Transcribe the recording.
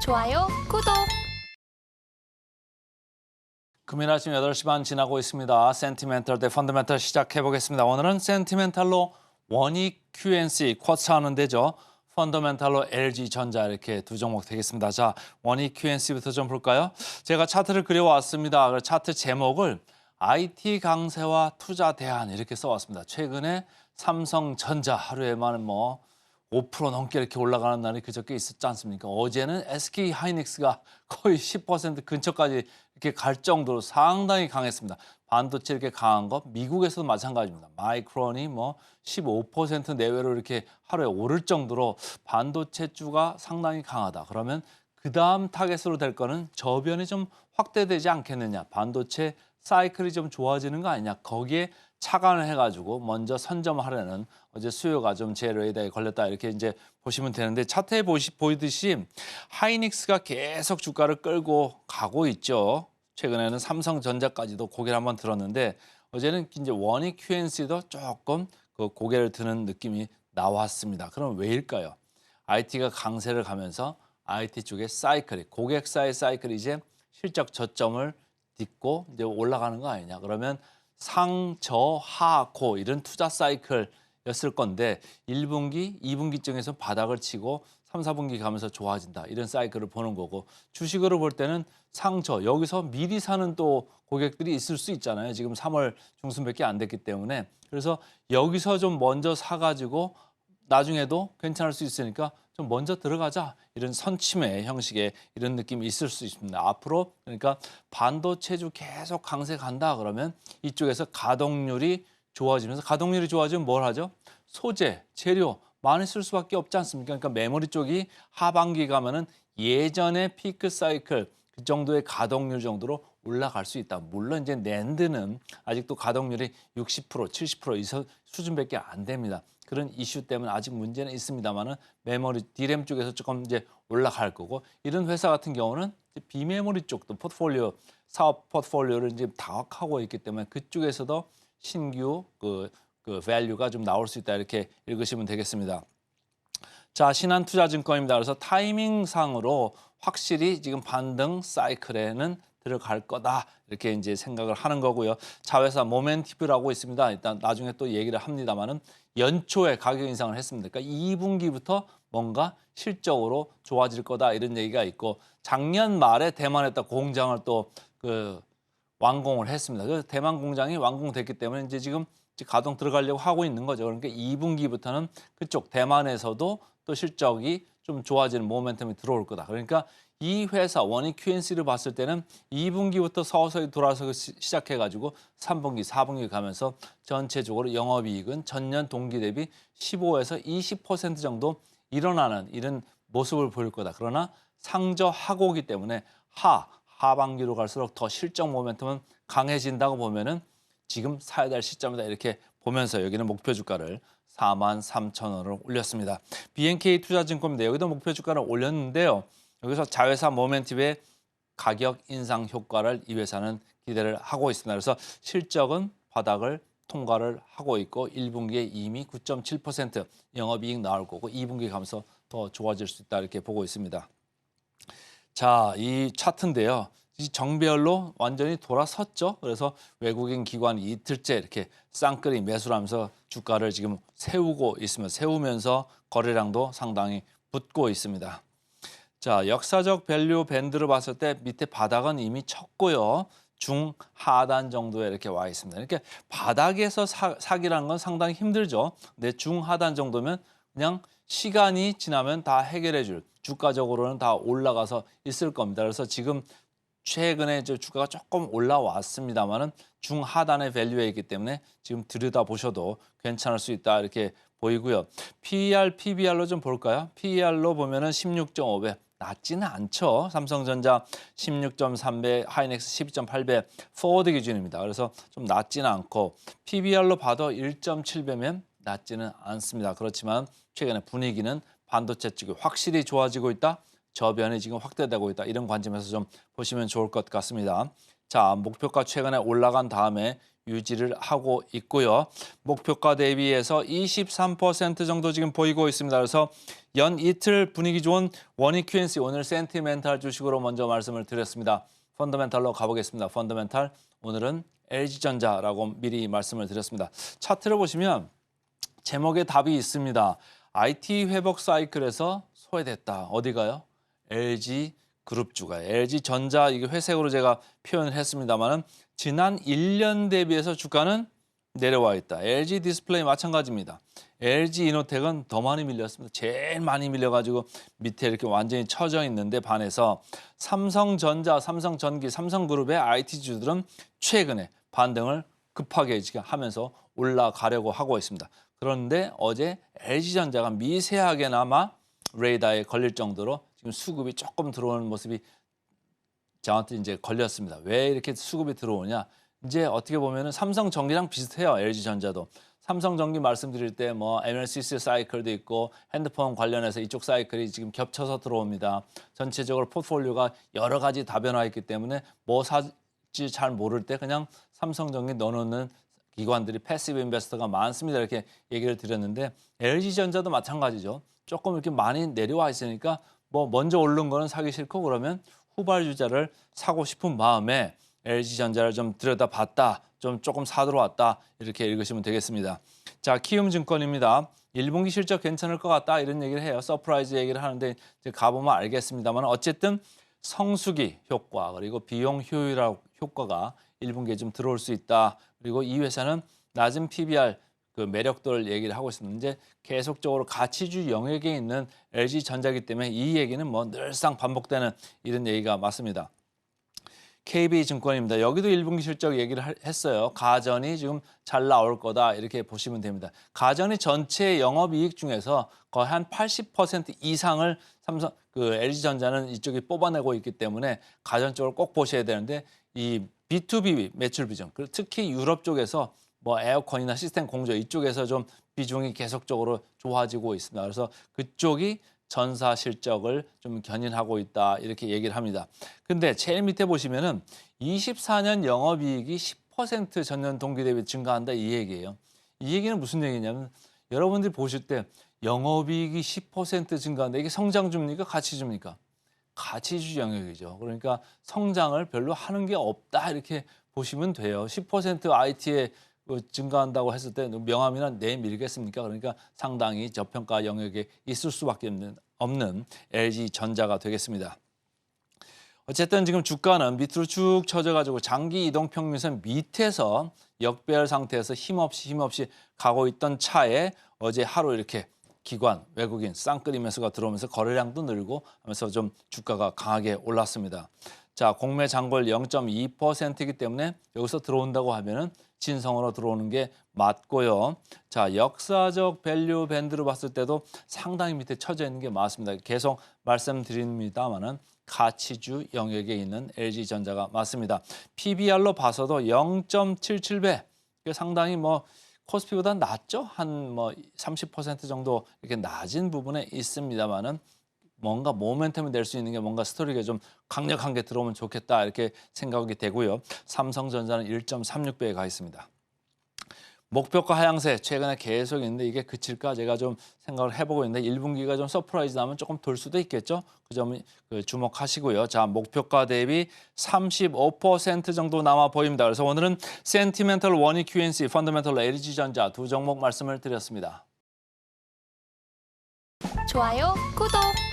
좋아요, 구독. 금요일 아침 8시 반 지나고 있습니다. 센티멘털 대 펀더멘털 시작해 보겠습니다. 오늘은 센티멘털로 원익 QNC 쿼츠 하는 데죠. 펀더멘털로 LG전자 이렇게 두 종목 되겠습니다. 자, 원익 QNC부터 좀 볼까요? 제가 차트를 그려왔습니다. 그 차트 제목을 IT 강세와 투자 대안 이렇게 써왔습니다. 최근에 삼성전자 하루에만 5% 넘게 이렇게 올라가는 날이 그저께 있었지 않습니까? 어제는 SK 하이닉스가 거의 10% 근처까지 이렇게 갈 정도로 상당히 강했습니다. 반도체 이렇게 강한 거 미국에서도 마찬가지입니다. 마이크론이 15% 내외로 이렇게 하루에 오를 정도로 반도체주가 상당히 강하다. 그러면 그 다음 타겟으로 될 거는 저변이 좀 확대되지 않겠느냐. 반도체 사이클이 좀 좋아지는 거 아니냐. 거기에 착안을 해가지고 먼저 선점하려는 어제 수요가 좀 제 레이더에 걸렸다 이렇게 이제 보시면 되는데 차트에 보이듯이 하이닉스가 계속 주가를 끌고 가고 있죠. 최근에는 삼성전자까지도 고개를 한번 들었는데 어제는 이제 원익 QNC도 조금 그 고개를 드는 느낌이 나왔습니다. 그럼 왜일까요? IT가 강세를 가면서 IT 쪽의 사이클이 고객사의 사이클이 이제 실적 저점을 딛고 이제 올라가는 거 아니냐. 그러면 상저하고 이런 투자 사이클이었을 건데 1분기, 2분기쯤에서 바닥을 치고 3, 4분기 가면서 좋아진다. 이런 사이클을 보는 거고 주식으로 볼 때는 상저, 여기서 미리 사는 또 고객들이 있을 수 있잖아요. 지금 3월 중순밖에 안 됐기 때문에. 그래서 여기서 좀 먼저 사가지고 나중에도 괜찮을 수 있으니까 좀 먼저 들어가자. 이런 선침의 형식의 이런 느낌이 있을 수 있습니다. 앞으로 그러니까 반도체주 계속 강세 간다 그러면 이쪽에서 가동률이 좋아지면서 가동률이 좋아지면 뭘 하죠? 소재, 재료 많이 쓸 수밖에 없지 않습니까? 그러니까 메모리 쪽이 하반기 가면은 예전의 피크 사이클 그 정도의 가동률 정도로 올라갈 수 있다. 물론 이제 낸드는 아직도 가동률이 60%, 70% 이 수준밖에 안 됩니다. 그런 이슈 때문에 아직 문제는 있습니다만은 메모리 D램 쪽에서 조금 이제 올라갈 거고 이런 회사 같은 경우는 비메모리 쪽도 포트폴리오 사업 포트폴리오를 이제 다각하고 있기 때문에 그쪽에서도 신규 그 밸류가 좀 나올 수 있다 이렇게 읽으시면 되겠습니다. 자, 신한투자증권입니다. 그래서 타이밍상으로 확실히 지금 반등 사이클에는 들어갈 거다 이렇게 이제 생각을 하는 거고요. 자회사 모멘티브라고 있습니다. 일단 나중에 또 얘기를 합니다만은 연초에 가격 인상을 했습니다. 그러니까 2분기부터 뭔가 실적으로 좋아질 거다 이런 얘기가 있고 작년 말에 대만에다 공장을 또 완공을 했습니다. 그래서 대만 공장이 완공됐기 때문에 이제 지금 가동 들어가려고 하고 있는 거죠. 그러니까 2분기부터는 그쪽 대만에서도 또 실적이 좀 좋아지는 모멘텀이 들어올 거다. 그러니까 이 회사 원익 QNC를 봤을 때는 2분기부터 서서히 돌아서기 시작해가지고 3분기, 4분기 가면서 전체적으로 영업이익은 전년 동기 대비 15에서 20% 정도 일어나는 이런 모습을 보일 거다. 그러나 상저하고이기 때문에 하반기로 갈수록 더 실적 모멘텀은 강해진다고 보면은 지금 사야 될 시점이다 이렇게 보면서 여기는 목표 주가를 43,000원을 올렸습니다. BNK 투자증권입니다. 여기도 목표 주가를 올렸는데요. 여기서 자회사 모멘티브의 가격 인상 효과를 이 회사는 기대를 하고 있습니다. 그래서 실적은 바닥을 통과를 하고 있고 1분기에 이미 9.7% 영업이익 나올 거고 2분기 가면서 더 좋아질 수 있다 이렇게 보고 있습니다. 자, 이 차트인데요. 이 정배열로 완전히 돌아섰죠. 그래서 외국인 기관이 이틀째 이렇게 쌍끌이 매수를 하면서 주가를 지금 세우면서 거래량도 상당히 붙고 있습니다. 자, 역사적 밸류 밴드로 봤을 때 밑에 바닥은 이미 쳤고요. 중하단 정도에 이렇게 와 있습니다. 이렇게 바닥에서 사기라는 건 상당히 힘들죠. 근데 중하단 정도면 그냥 시간이 지나면 다 해결해 줄 주가적으로는 다 올라가서 있을 겁니다. 그래서 지금 최근에 주가가 조금 올라왔습니다만은 중하단의 밸류에 있기 때문에 지금 들여다보셔도 괜찮을 수 있다 이렇게 보이고요. PER, PBR로 좀 볼까요? PER로 보면은 16.5배. 낮지는 않죠. 삼성전자 16.3배, 하이닉스 12.8배, 포워드 기준입니다. 그래서 좀 낮지는 않고 PBR로 봐도 1.7배면 낮지는 않습니다. 그렇지만 최근에 분위기는 반도체 쪽이 확실히 좋아지고 있다. 저변이 지금 확대되고 있다. 이런 관점에서 좀 보시면 좋을 것 같습니다. 자, 목표가 최근에 올라간 다음에 유지를 하고 있고요. 목표가 대비해서 23% 정도 지금 보이고 있습니다. 그래서 연 이틀 분위기 좋은 원익 QNC 오늘 센티멘탈 주식으로 먼저 말씀을 드렸습니다. 펀더멘탈로 가보겠습니다. 펀더멘탈 오늘은 LG전자라고 미리 말씀을 드렸습니다. 차트를 보시면 제목에 답이 있습니다. IT 회복 사이클에서 소외됐다. 어디가요? LG 그룹주가 LG전자 이게 회색으로 제가 표현을 했습니다만은 지난 1년 대비해서 주가는 내려와 있다. LG 디스플레이 마찬가지입니다. LG 이노텍은 더 많이 밀렸습니다. 제일 많이 밀려가지고 밑에 이렇게 완전히 처져 있는데 반해서 삼성전자, 삼성전기, 삼성그룹의 IT주들은 최근에 반등을 급하게 지금 하면서 올라가려고 하고 있습니다. 그런데 어제 LG전자가 미세하게나마 레이더에 걸릴 정도로 지금 수급이 조금 들어오는 모습이 저한테 이제 걸렸습니다. 왜 이렇게 수급이 들어오냐? 이제 어떻게 보면은 삼성전기랑 비슷해요. LG전자도. 삼성전기 말씀드릴 때 뭐 MLCC 사이클도 있고 핸드폰 관련해서 이쪽 사이클이 지금 겹쳐서 들어옵니다. 전체적으로 포트폴리오가 여러 가지 다변화 있기 때문에 뭐 사지 잘 모를 때 그냥 삼성전기 넣어놓는 기관들이 패시브 인베스터가 많습니다. 이렇게 얘기를 드렸는데 LG전자도 마찬가지죠. 조금 이렇게 많이 내려와 있으니까 뭐 먼저 오른 거는 사기 싫고 그러면 후발주자를 사고 싶은 마음에 LG전자를 좀 들여다봤다. 좀 조금 사들어 왔다. 이렇게 읽으시면 되겠습니다. 자, 키움증권입니다. 1분기 실적 괜찮을 것 같다. 이런 얘기를 해요. 서프라이즈 얘기를 하는데 이제 가보면 알겠습니다만 어쨌든 성수기 효과 그리고 비용 효율 효과가 1분기에 좀 들어올 수 있다. 그리고 이 회사는 낮은 PBR 그 매력도를 얘기를 하고 있습니다. 이제 계속적으로 가치주 영역에 있는 LG전자이기 때문에 이 얘기는 뭐 늘상 반복되는 이런 얘기가 맞습니다. KB증권입니다. 여기도 1분기 실적 얘기를 했어요. 가전이 지금 잘 나올 거다 이렇게 보시면 됩니다. 가전이 전체 영업이익 중에서 거의 한 80% 이상을 LG전자는 이쪽이 뽑아내고 있기 때문에 가전 쪽을 꼭 보셔야 되는데 이 B2B 매출 비중, 특히 유럽 쪽에서 뭐 에어컨이나 시스템 공조 이쪽에서 좀 비중이 계속적으로 좋아지고 있습니다. 그래서 그쪽이 전사 실적을 좀 견인하고 있다 이렇게 얘기를 합니다. 근데 제일 밑에 보시면은 24년 영업이익이 10% 전년 동기 대비 증가한다 이 얘기예요. 이 얘기는 무슨 얘기냐면 여러분들이 보실 때 영업이익이 10% 증가한다 이게 성장주입니까? 가치주입니까? 가치주 영역이죠. 그러니까 성장을 별로 하는 게 없다 이렇게 보시면 돼요. 10% IT에 증가한다고 했을 때 명함이나 내밀겠습니까? 그러니까 상당히 저평가 영역에 있을 수밖에 없는 LG전자가 되겠습니다. 어쨌든 지금 주가는 밑으로 쭉 쳐져가지고 장기 이동 평균선 밑에서 역배열 상태에서 힘없이 가고 있던 차에 어제 하루 이렇게 기관, 외국인, 쌍끌이 매수가 들어오면서 거래량도 늘고 하면서 좀 주가가 강하게 올랐습니다. 자, 공매 잔고율 0.2%이기 때문에 여기서 들어온다고 하면은 진성으로 들어오는 게 맞고요. 자, 역사적 밸류 밴드로 봤을 때도 상당히 밑에 쳐져 있는 게 맞습니다. 계속 말씀드립니다만은 가치주 영역에 있는 LG전자가 맞습니다. PBR로 봐서도 0.77배. 이게 상당히 뭐 코스피보다 낮죠? 한 뭐 30% 정도 이렇게 낮은 부분에 있습니다만은 뭔가 모멘텀을 낼 수 있는 게 뭔가 스토리가 좀 강력한 게 들어오면 좋겠다 이렇게 생각이 되고요. 삼성전자는 1.36배에 가 있습니다. 목표가 하향세 최근에 계속 있는데 이게 그칠까 제가 좀 생각을 해보고 있는데 1분기가 좀 서프라이즈 나면 조금 돌 수도 있겠죠. 그 점을 주목하시고요. 자, 목표가 대비 35% 정도 남아 보입니다. 그래서 오늘은 센티멘털 원익 QNC, 펀더멘털 LG전자 두 종목 말씀을 드렸습니다. 좋아요, 구독!